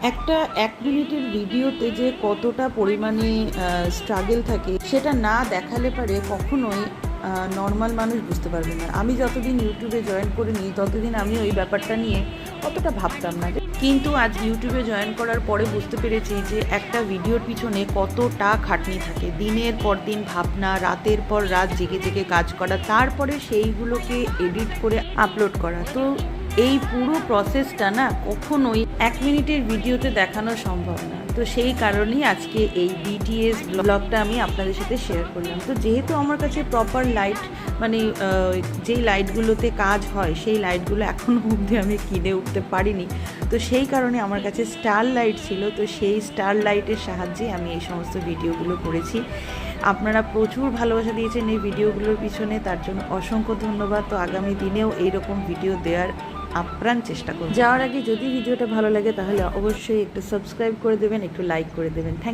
একটা 1 মিনিটের ভিডিওতে যে কতটা পরিমাণে স্ট্রাগল থাকে সেটা না দেখালে পারে কখনোই নর্মাল মানুষ বুঝতে পারবে না। আমি যতদিন ইউটিউবে জয়েন করিনি ততদিন আমি ওই ব্যাপারটা নিয়ে অতটা ভাবতাম না, কিন্তু আজ ইউটিউবে জয়েন করার পরে বুঝতে পেরেছি যে একটা ভিডিওর পিছনে কতটা খাটনি থাকে। দিনের পর দিন ভাবনা, রাতের পর রাত জেগে জেগে কাজ করা, তারপরে সেইগুলোকে এডিট করে আপলোড করা। তো এই পুরো প্রসেসটা না কখনোই 1 মিনিটের ভিডিওতে দেখানো সম্ভব না। তো সেই কারণেই আজকে এই বিটিএস ব্লগটা আমি আপনাদের সাথে শেয়ার করলাম। তো যেহেতু আমার কাছে প্রপার লাইট, মানে যেই লাইটগুলোতে কাজ হয় সেই লাইটগুলো এখনও অবধি আমি কিনে উঠতে পারিনি, তো সেই কারণে আমার কাছে স্টার লাইট ছিল। তো সেই স্টার লাইটের সাহায্যে আমি এই সমস্ত ভিডিওগুলো করেছি। আপনারা প্রচুর ভালোবাসা দিয়েছেন এই ভিডিওগুলোর পিছনে, তার জন্য অসংখ্য ধন্যবাদ। তো আগামী দিনেও এইরকম ভিডিও দেওয়ার আপ্রাণ চেষ্টা করব। যাওয়ার আগে যদি ভিডিওটা ভালো লাগে তাহলে অবশ্যই একটু সাবস্ক্রাইব করে দেবেন, একটু লাইক করে দেবেন। থ্যাংক